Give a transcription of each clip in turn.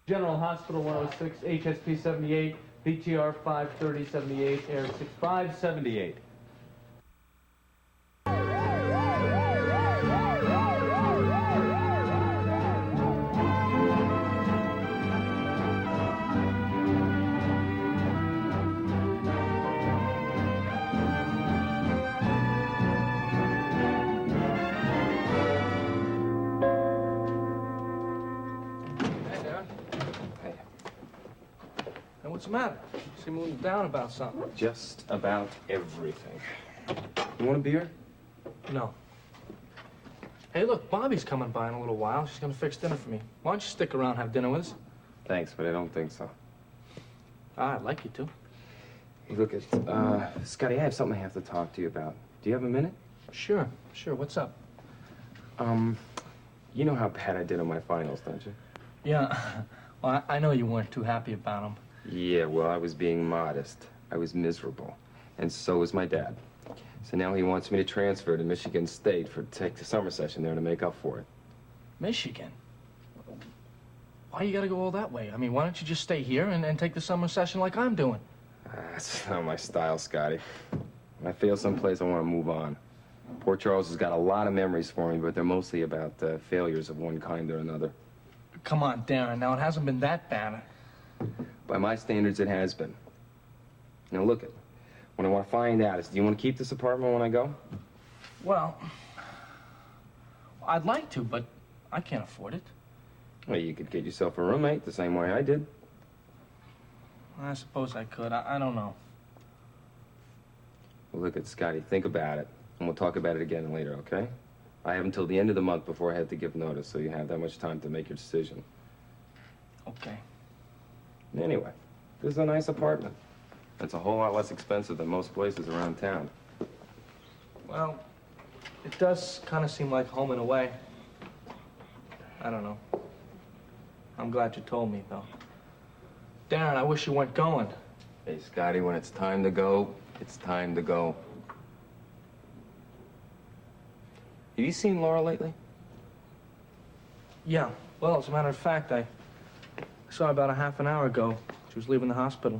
General Hospital 106, HSP 78, BTR 53078, air 6578. What's the matter? You seem a little down about something. Just about everything. You want a beer? No. Hey, look, Bobby's coming by in a little while. She's gonna fix dinner for me. Why don't you stick around and have dinner with us? Thanks, but I don't think so. I'd like you to. Hey, look, Scotty, I have something I have to talk to you about. Do you have a minute? Sure. What's up? You know how bad I did on my finals, don't you? Yeah. Well, I know you weren't too happy about them. Yeah, well, I was being modest. I was miserable. And so was my dad. So now he wants me to transfer to Michigan State to take the summer session there to make up for it. Michigan? Why you gotta go all that way? I mean, why don't you just stay here and take the summer session like I'm doing? That's not my style, Scotty. When I fail someplace, I want to move on. Port Charles has got a lot of memories for me, but they're mostly about failures of one kind or another. Come on, Darren. Now, it hasn't been that bad. By my standards, it has been. Now, look it. What I want to find out is, do you want to keep this apartment when I go? Well, I'd like to, but I can't afford it. Well, you could get yourself a roommate the same way I did. I suppose I could. I don't know. Well, look it, Scotty. Think about it, and we'll talk about it again later, okay? I have until the end of the month before I have to give notice, so you have that much time to make your decision. Okay. Anyway, this is a nice apartment. It's a whole lot less expensive than most places around town. Well, it does kind of seem like home in a way. I don't know. I'm glad you told me, though. Darren, I wish you weren't going. Hey, Scotty, when it's time to go, it's time to go. Have you seen Laura lately? Yeah. Well, as a matter of fact, I saw her about a half an hour ago. She was leaving the hospital.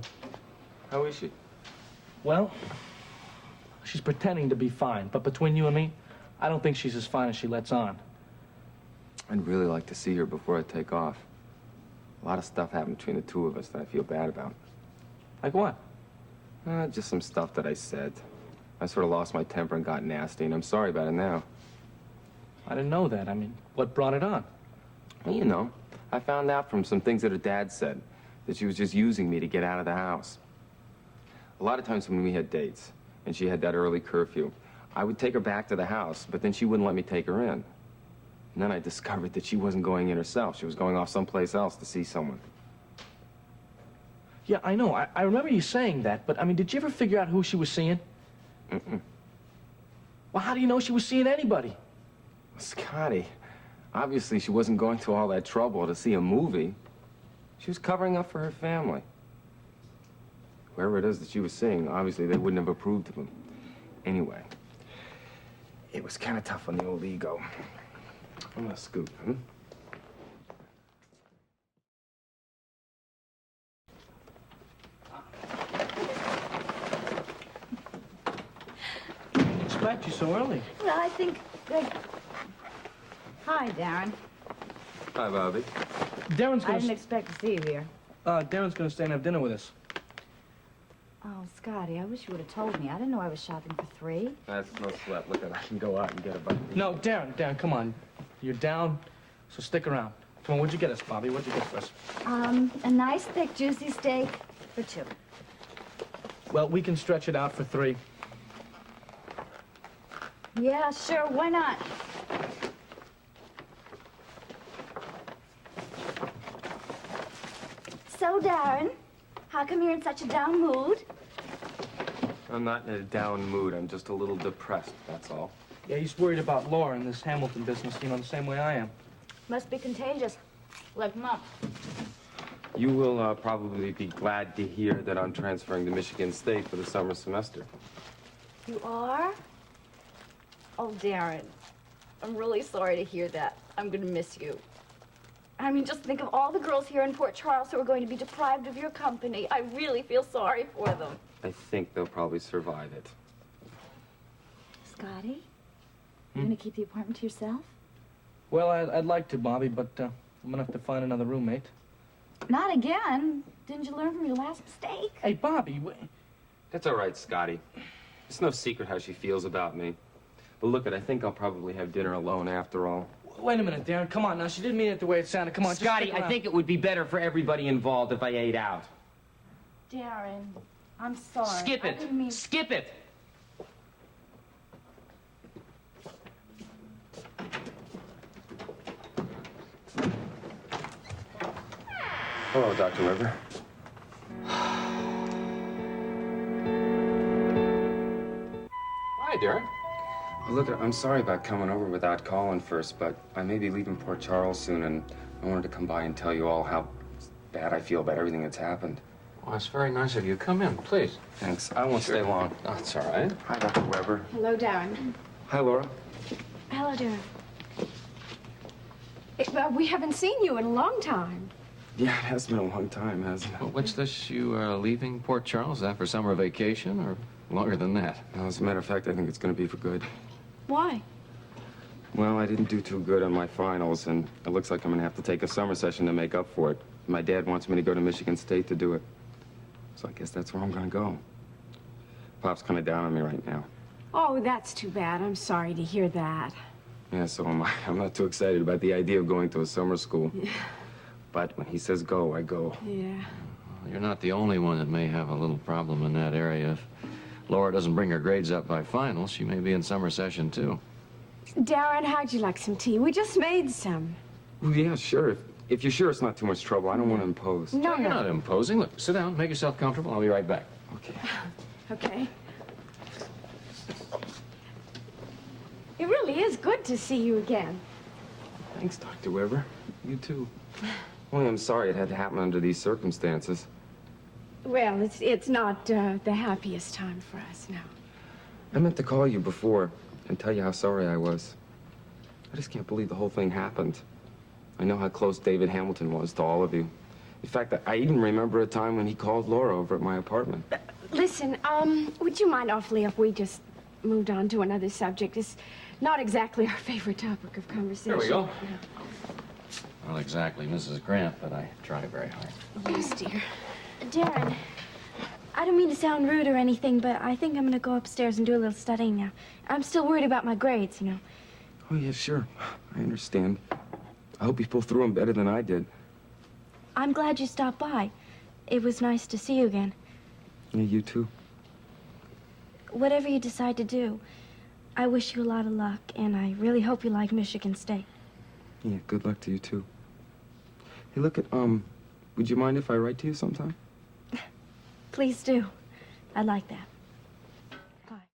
How is she? Well, she's pretending to be fine, but between you and me, I don't think she's as fine as she lets on. I'd really like to see her before I take off. A lot of stuff happened between the two of us that I feel bad about. Like what? Just some stuff that I said. I sort of lost my temper and got nasty, and I'm sorry about it now. I didn't know that. I mean, what brought it on? Well, you know, I found out from some things that her dad said, that she was just using me to get out of the house. A lot of times when we had dates, and she had that early curfew, I would take her back to the house, but then she wouldn't let me take her in. And then I discovered that she wasn't going in herself. She was going off someplace else to see someone. Yeah, I know. I remember you saying that, but, I mean, did you ever figure out who she was seeing? Mm-mm. Well, how do you know she was seeing anybody? Scotty, obviously she wasn't going to all that trouble to see a movie. She was covering up for her family. Whoever it is that she was seeing, obviously they wouldn't have approved of him. Anyway, it was kind of tough on the old ego. I'm gonna scoot, Expect you so early. Well, I think that... Hi, Darren. Hi, Bobby. Darren's I gonna... didn't expect to see you here. Darren's gonna stay and have dinner with us. Oh, Scotty, I wish you would have told me. I didn't know I was shopping for three. That's no sweat. Look, I can go out and get a bite. No, Darren, come on. You're down, so stick around. Come on, what'd you get us, Bobby? What'd you get for us? A nice, thick, juicy steak for two. Well, we can stretch it out for three. Yeah, sure, why not? So, Darren, how come you're in such a down mood? I'm not in a down mood. I'm just a little depressed, that's all. Yeah, he's worried about Laura in this Hamilton business, you know, the same way I am. Must be contagious, like Mom. You will probably be glad to hear that I'm transferring to Michigan State for the summer semester. You are? Oh, Darren, I'm really sorry to hear that. I'm gonna miss you. I mean, just think of all the girls here in Port Charles who are going to be deprived of your company. I really feel sorry for them. I think they'll probably survive it. Scotty, you gonna keep the apartment to yourself? Well, I'd like to, Bobby, but I'm gonna have to find another roommate. Not again. Didn't you learn from your last mistake? Hey, Bobby, That's all right, Scotty. It's no secret how she feels about me. But look, I think I'll probably have dinner alone after all. wait a minute, Darren. Come on now. She didn't mean it the way it sounded. Come on, Scotty, just stick I think it would be better for everybody involved if I ate out. Darren, I'm sorry. Skip I it. didn't mean... Skip it. Hello, Dr. Weber. Hi, Darren. Look, I'm sorry about coming over without calling first, but I may be leaving Port Charles soon, and I wanted to come by and tell you all how bad I feel about everything that's happened. Well, that's very nice of you. Come in, please. Thanks. I won't stay long. That's all right. Hi, Dr. Weber. Hello, Darren. Hi, Laura. Hello, Darren. We haven't seen you in a long time. Yeah, it has been a long time, hasn't it? Well, what's this? You are leaving Port Charles? Is that for summer vacation or longer than that? No, as a matter of fact, I think it's going to be for good. Why? Well, I didn't do too good on my finals, and it looks like I'm going to have to take a summer session to make up for it. My dad wants me to go to Michigan State to do it. So I guess that's where I'm going to go. Pop's kind of down on me right now. Oh, that's too bad. I'm sorry to hear that. Yeah, so am I. I'm not too excited about the idea of going to a summer school. But when he says go, I go. Yeah. Well, you're not the only one that may have a little problem in that area. If Laura doesn't bring her grades up by finals, she may be in summer session, too. Darren, how'd you like some tea? We just made some. Well, yeah, sure. If you're sure it's not too much trouble, I don't want to impose. No, You're no. not imposing. Look, sit down, make yourself comfortable. I'll be right back. Okay. Okay. It really is good to see you again. Thanks, Dr. Weber. You too. Only I'm sorry it had to happen under these circumstances. Well, it's not the happiest time for us now. I meant to call you before and tell you how sorry I was. I just can't believe the whole thing happened. I know how close David Hamilton was to all of you. In fact, I even remember a time when he called Laura over at my apartment. Listen, would you mind awfully if we just moved on to another subject? It's not exactly our favorite topic of conversation. There we go. Not exactly Mrs. Grant, but I try very hard. Yes, dear. Darren, I don't mean to sound rude or anything, but I think I'm going to go upstairs and do a little studying now. I'm still worried about my grades, you know. Oh, yeah, sure. I understand. I hope you pull through them better than I did. I'm glad you stopped by. It was nice to see you again. Yeah, you too. Whatever you decide to do, I wish you a lot of luck, and I really hope you like Michigan State. Yeah, good luck to you too. Hey, look at, would you mind if I write to you sometime? Please do. I'd like that.